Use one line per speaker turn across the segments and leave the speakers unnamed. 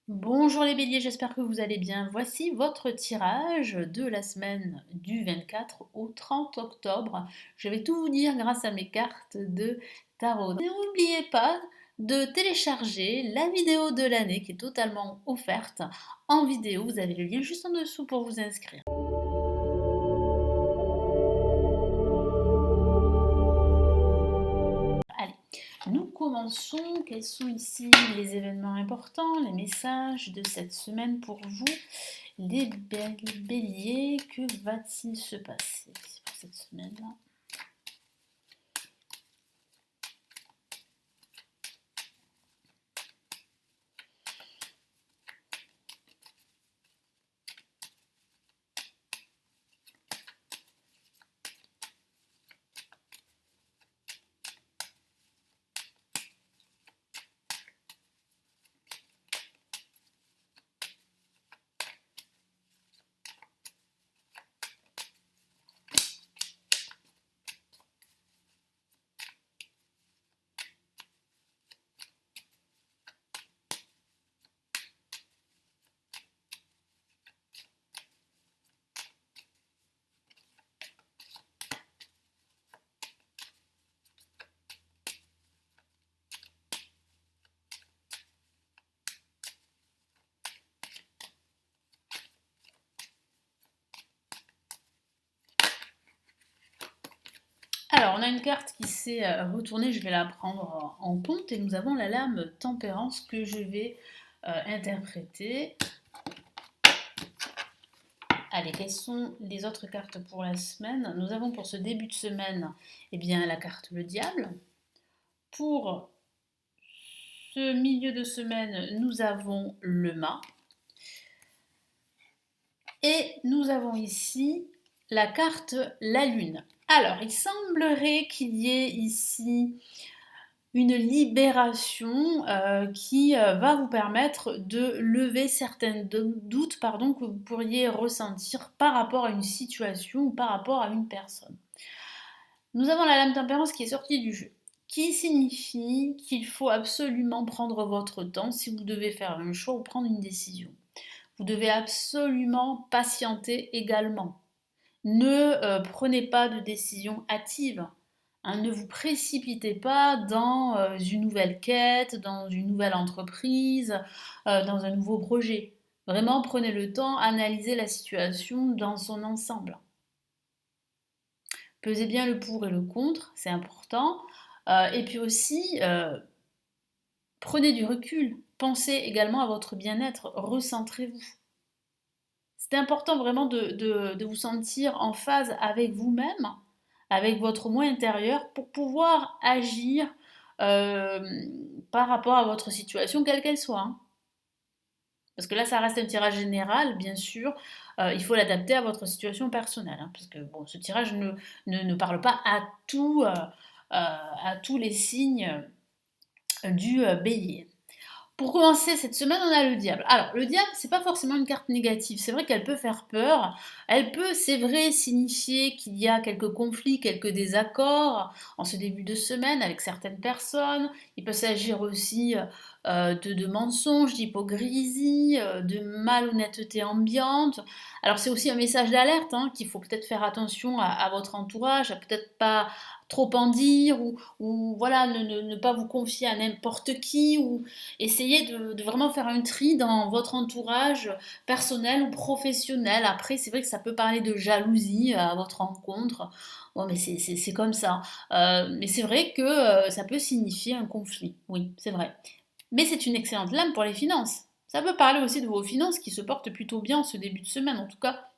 Bonjour les béliers, j'espère que vous allez bien. Voici votre tirage de la semaine du 24 au 30 octobre. Je vais tout vous dire grâce à mes cartes de tarot. N'oubliez pas de télécharger la vidéo de l'année qui est totalement offerte en vidéo. Vous avez le lien juste en dessous pour vous inscrire. Allez, nous commençons. Quels sont ici les événements importants, les messages de cette semaine pour vous, les béliers? Que va-t-il se passer pour cette semaine-là? Alors, on a une carte qui s'est retournée, je vais la prendre en compte, et nous avons la lame tempérance que je vais interpréter. Allez, quelles sont les autres cartes pour la semaine? Nous avons pour ce début de semaine, eh bien, la carte le diable. Pour ce milieu de semaine, nous avons le mât. Et nous avons ici la carte la lune. Alors, il semblerait qu'il y ait ici une libération qui va vous permettre de lever certains doutes que vous pourriez ressentir par rapport à une situation ou par rapport à une personne. Nous avons la lame tempérance qui est sortie du jeu, qui signifie qu'il faut absolument prendre votre temps si vous devez faire un choix ou prendre une décision. Vous devez absolument patienter également. Ne prenez pas de décision hâtive. Hein, ne vous précipitez pas dans une nouvelle quête, dans une nouvelle entreprise, dans un nouveau projet. Vraiment, prenez le temps, analysez la situation dans son ensemble. Pesez bien le pour et le contre, c'est important. Et puis aussi, prenez du recul. Pensez également à votre bien-être, recentrez-vous. C'est important vraiment de vous sentir en phase avec vous-même, avec votre moi intérieur, pour pouvoir agir euh, par rapport à votre situation, quelle qu'elle soit. Hein. Parce que là, ça reste un tirage général, bien sûr. Il faut l'adapter à votre situation personnelle. Hein, parce que bon, ce tirage ne parle pas à tous les signes du bélier. Pour commencer cette semaine, on a le diable. Alors, le diable, c'est pas forcément une carte négative. C'est vrai qu'elle peut faire peur. Elle peut, c'est vrai, signifier qu'il y a quelques conflits, quelques désaccords en ce début de semaine avec certaines personnes. Il peut s'agir aussi de mensonges, d'hypocrisie, de malhonnêteté ambiante. Alors, c'est aussi un message d'alerte hein, qu'il faut peut-être faire attention à votre entourage, à peut-être pas trop en dire ou voilà, ne pas vous confier à n'importe qui ou essayez de vraiment faire un tri dans votre entourage personnel ou professionnel. Après, c'est vrai que ça peut parler de jalousie à votre rencontre. Bon, mais c'est comme ça. Mais c'est vrai que ça peut signifier un conflit. Oui, c'est vrai. Mais c'est une excellente lame pour les finances. Ça peut parler aussi de vos finances qui se portent plutôt bien en ce début de semaine, en tout cas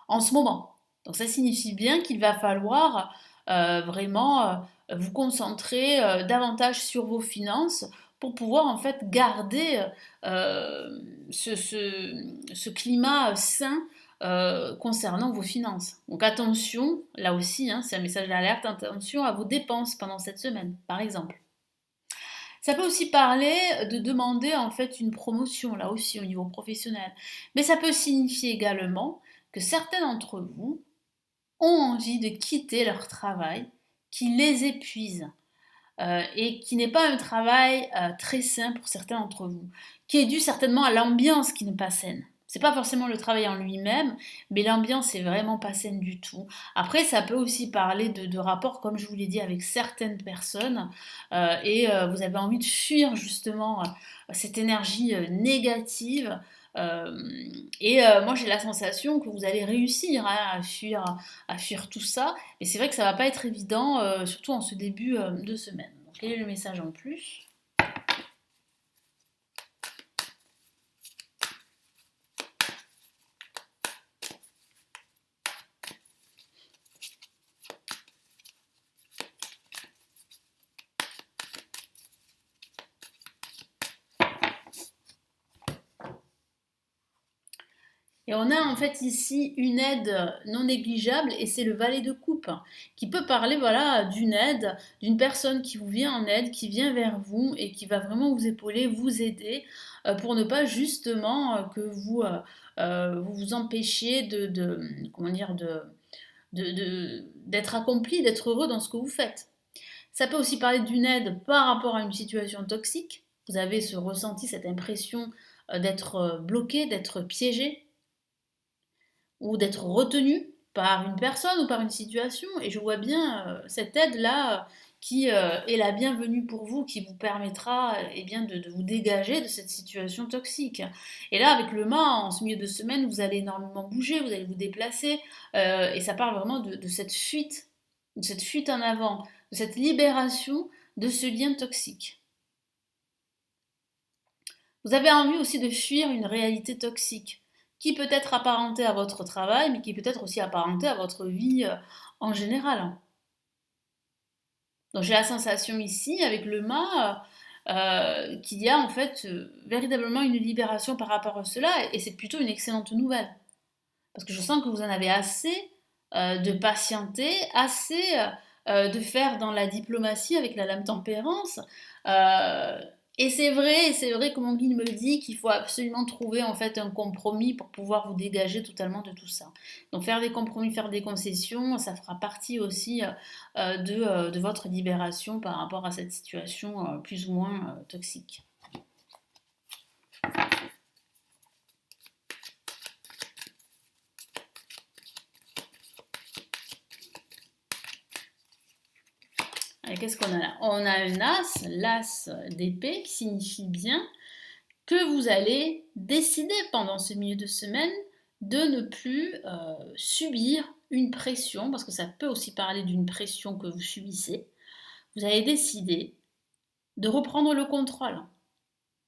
en ce moment. Donc ça signifie bien qu'il va falloir vraiment vous concentrer davantage sur vos finances pour pouvoir en fait garder euh, ce climat sain concernant vos finances. Donc attention, là aussi, hein, c'est un message d'alerte, attention à vos dépenses pendant cette semaine, par exemple. Ça peut aussi parler de demander en fait une promotion, là aussi au niveau professionnel. Mais ça peut signifier également que certains d'entre vous ont envie de quitter leur travail qui les épuise. et qui n'est pas un travail très sain pour certains d'entre vous, qui est dû certainement à l'ambiance qui n'est pas saine. C'est pas forcément le travail en lui-même, mais l'ambiance est vraiment pas saine du tout. Après, ça peut aussi parler de rapports, comme je vous l'ai dit, avec certaines personnes, vous avez envie de fuir justement cette énergie négative. Moi, j'ai la sensation que vous allez réussir hein, à fuir tout ça. Et c'est vrai que ça va pas être évident, surtout en ce début de semaine. Donc, quel est le message en plus? Et on a en fait ici une aide non négligeable et c'est le valet de coupe qui peut parler voilà d'une aide, d'une personne qui vous vient en aide, qui vient vers vous et qui va vraiment vous épauler, vous aider pour ne pas justement que vous vous empêchiez comment dire d'être accompli, d'être heureux dans ce que vous faites. Ça peut aussi parler d'une aide par rapport à une situation toxique. Vous avez ce ressenti, cette impression d'être bloqué, d'être piégé ou d'être retenu par une personne ou par une situation. Et je vois bien cette aide-là qui est la bienvenue pour vous, qui vous permettra eh bien, de vous dégager de cette situation toxique. Et là, avec le mât, en ce milieu de semaine, vous allez énormément bouger, vous allez vous déplacer, et ça parle vraiment de cette fuite en avant, de cette libération de ce lien toxique. Vous avez envie aussi de fuir une réalité toxique qui peut être apparentée à votre travail, mais qui peut être aussi apparentée à votre vie en général. Donc j'ai la sensation ici, avec le mât, qu'il y a en fait véritablement une libération par rapport à cela, et c'est plutôt une excellente nouvelle. Parce que je sens que vous en avez assez de patienter, assez de faire dans la diplomatie avec la lame tempérance. Euh, et c'est vrai que mon guide me dit qu'il faut absolument trouver en fait un compromis pour pouvoir vous dégager totalement de tout ça. Donc faire des compromis, faire des concessions, ça fera partie aussi de votre libération par rapport à cette situation plus ou moins toxique. Qu'est-ce qu'on a là? On a un as, l'as d'épée, qui signifie bien que vous allez décider pendant ce milieu de semaine de ne plus subir une pression, parce que ça peut aussi parler d'une pression que vous subissez. Vous allez décider de reprendre le contrôle.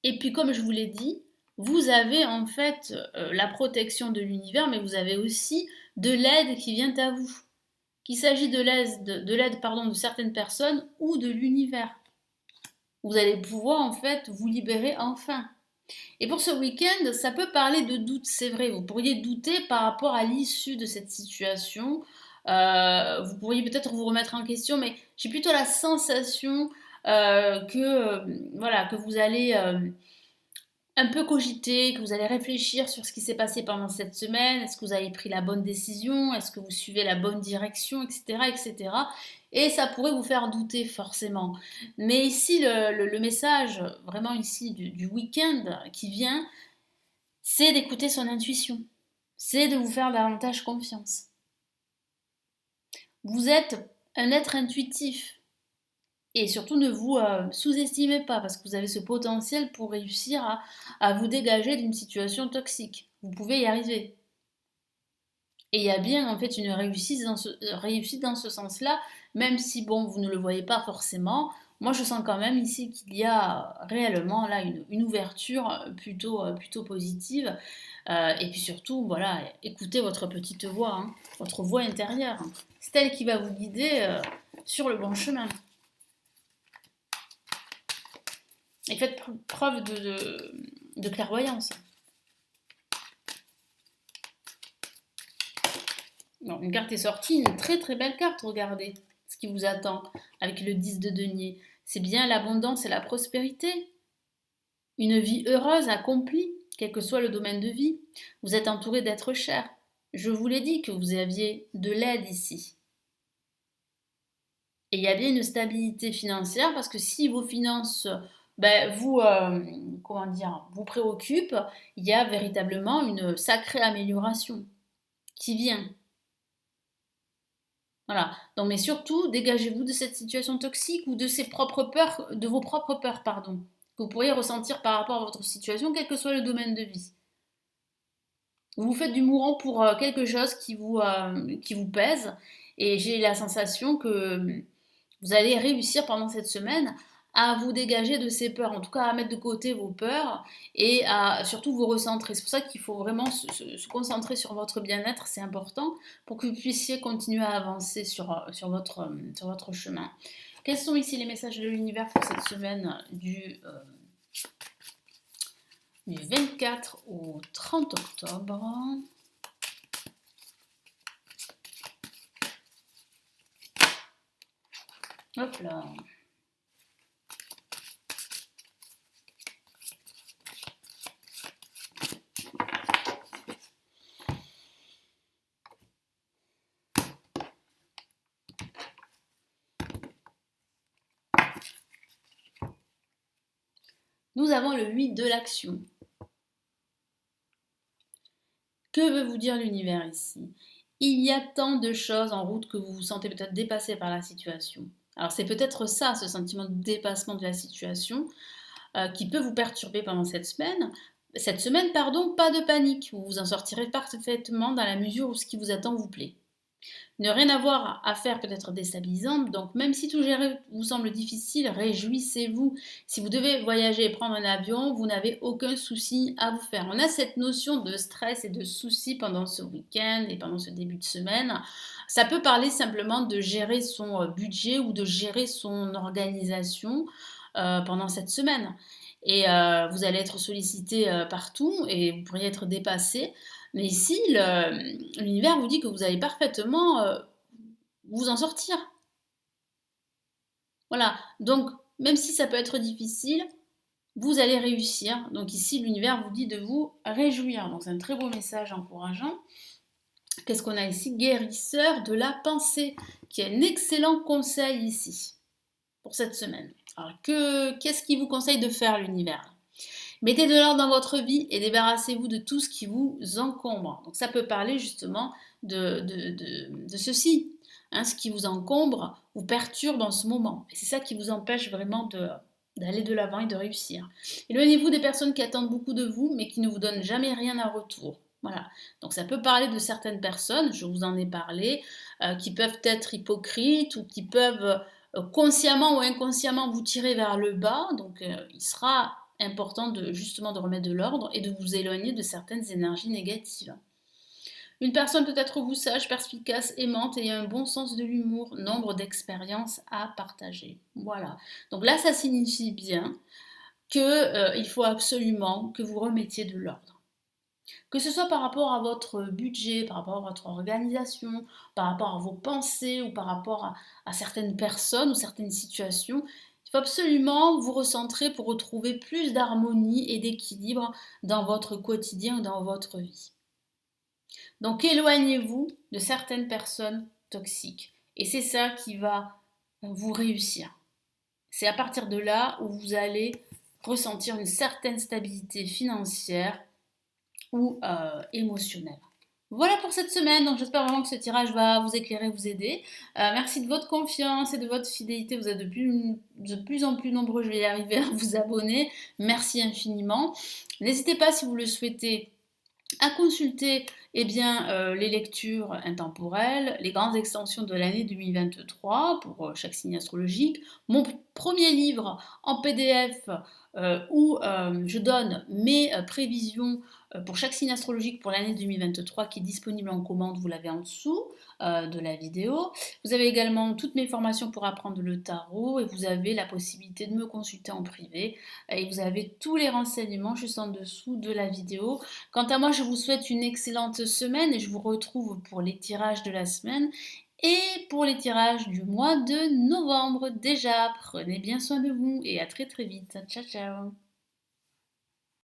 Et puis comme je vous l'ai dit, vous avez en fait la protection de l'univers, mais vous avez aussi de l'aide qui vient à vous. Qu'il s'agit de l'aide pardon, de certaines personnes ou de l'univers. Vous allez pouvoir en fait vous libérer enfin. Et pour ce week-end, ça peut parler de doute, c'est vrai. Vous pourriez douter par rapport à l'issue de cette situation. Vous pourriez peut-être vous remettre en question, mais j'ai plutôt la sensation voilà, que vous allez un peu cogiter, que vous allez réfléchir sur ce qui s'est passé pendant cette semaine. Est-ce que vous avez pris la bonne décision? Est-ce que vous suivez la bonne direction, etc., etc. Et ça pourrait vous faire douter forcément. Mais ici, le message vraiment ici du week-end qui vient, c'est d'écouter son intuition. C'est de vous faire davantage confiance. Vous êtes un être intuitif. Et surtout, ne vous sous-estimez pas parce que vous avez ce potentiel pour réussir à vous dégager d'une situation toxique. Vous pouvez y arriver. Et il y a bien en fait une réussite dans ce sens-là, même si bon, vous ne le voyez pas forcément. Moi, je sens quand même ici qu'il y a réellement là une ouverture plutôt positive. Et puis surtout, voilà, écoutez votre petite voix, hein, votre voix intérieure. C'est elle qui va vous guider sur le bon chemin. Et faites preuve de clairvoyance. Non, une carte est sortie, une très très belle carte, regardez ce qui vous attend avec le 10 de denier. C'est bien l'abondance et la prospérité. Une vie heureuse, accomplie, quel que soit le domaine de vie. Vous êtes entouré d'êtres chers. Je vous l'ai dit que vous aviez de l'aide ici. Et il y a bien une stabilité financière parce que si vos finances comment dire, vous préoccupent, il y a véritablement une sacrée amélioration qui vient. Voilà. Donc, mais surtout, dégagez-vous de cette situation toxique ou de ces propres peurs, de vos propres peurs, pardon, que vous pourriez ressentir par rapport à votre situation, quel que soit le domaine de vie. Vous vous faites du mourant pour quelque chose qui vous pèse, et j'ai la sensation que vous allez réussir pendant cette semaine à vous dégager de ces peurs, en tout cas à mettre de côté vos peurs et à surtout vous recentrer. C'est pour ça qu'il faut vraiment se concentrer sur votre bien-être, c'est important pour que vous puissiez continuer à avancer sur votre chemin. Quels sont ici les messages de l'univers pour cette semaine du 24 au 30 octobre? Hop là. Nous avons le 8 de l'action. Que veut vous dire l'univers ici? Il y a tant de choses en route que vous vous sentez peut-être dépassé par la situation. Alors c'est peut-être ça, ce sentiment de dépassement de la situation, qui peut vous perturber pendant cette semaine. Cette semaine, pardon, pas de panique. Vous vous en sortirez parfaitement dans la mesure où ce qui vous attend vous plaît. Ne rien avoir à faire peut être déstabilisant, donc même si tout gérer vous semble difficile, réjouissez-vous. Si vous devez voyager et prendre un avion, vous n'avez aucun souci à vous faire. On a cette notion de stress et de soucis pendant ce week-end et pendant ce début de semaine. Ça peut parler simplement de gérer son budget ou de gérer son organisation pendant cette semaine. Et vous allez être sollicité partout et vous pourriez être dépassé. Mais ici, l'univers vous dit que vous allez parfaitement vous en sortir. Voilà. Donc, même si ça peut être difficile, vous allez réussir. Donc ici, l'univers vous dit de vous réjouir. Donc c'est un très beau message encourageant. Qu'est-ce qu'on a ici? Guérisseur de la pensée, qui est un excellent conseil ici, pour cette semaine. Alors, qu'est-ce qu'il vous conseille de faire, l'univers? Mettez de l'ordre dans votre vie et débarrassez-vous de tout ce qui vous encombre. Donc ça peut parler justement de ceci. Hein, ce qui vous encombre vous perturbe en ce moment. Et c'est ça qui vous empêche vraiment d'aller de l'avant et de réussir. Éloignez-vous des personnes qui attendent beaucoup de vous, mais qui ne vous donnent jamais rien en retour. Voilà. Donc ça peut parler de certaines personnes, je vous en ai parlé, qui peuvent être hypocrites ou qui peuvent consciemment ou inconsciemment vous tirer vers le bas. Donc il sera important justement de remettre de l'ordre et de vous éloigner de certaines énergies négatives. Une personne peut être vous sage, perspicace, aimante et un bon sens de l'humour, nombre d'expériences à partager. Voilà. Donc là, ça signifie bien qu'il faut absolument que vous remettiez de l'ordre. Que ce soit par rapport à votre budget, par rapport à votre organisation, par rapport à vos pensées ou par rapport à certaines personnes ou certaines situations, il faut absolument vous recentrer pour retrouver plus d'harmonie et d'équilibre dans votre quotidien ou dans votre vie. Donc éloignez-vous de certaines personnes toxiques. Et c'est ça qui va vous réussir. C'est à partir de là où vous allez ressentir une certaine stabilité financière ou émotionnelle. Voilà pour cette semaine, donc j'espère vraiment que ce tirage va vous éclairer, vous aider. Merci de votre confiance et de votre fidélité, vous êtes de plus en plus nombreux, je vais y arriver à vous abonner. Merci infiniment. N'hésitez pas si vous le souhaitez à consulter les lectures intemporelles, les grandes extensions de l'année 2023 pour chaque signe astrologique, mon premier livre en PDF où je donne mes prévisions pour chaque signe astrologique pour l'année 2023 qui est disponible en commande, vous l'avez en dessous de la vidéo. Vous avez également toutes mes formations pour apprendre le tarot et vous avez la possibilité de me consulter en privé et vous avez tous les renseignements juste en dessous de la vidéo. Quant à moi, je vous souhaite une excellente semaine et je vous retrouve pour les tirages de la semaine et pour les tirages du mois de novembre déjà. Prenez bien soin de vous et à très très vite. Ciao ciao.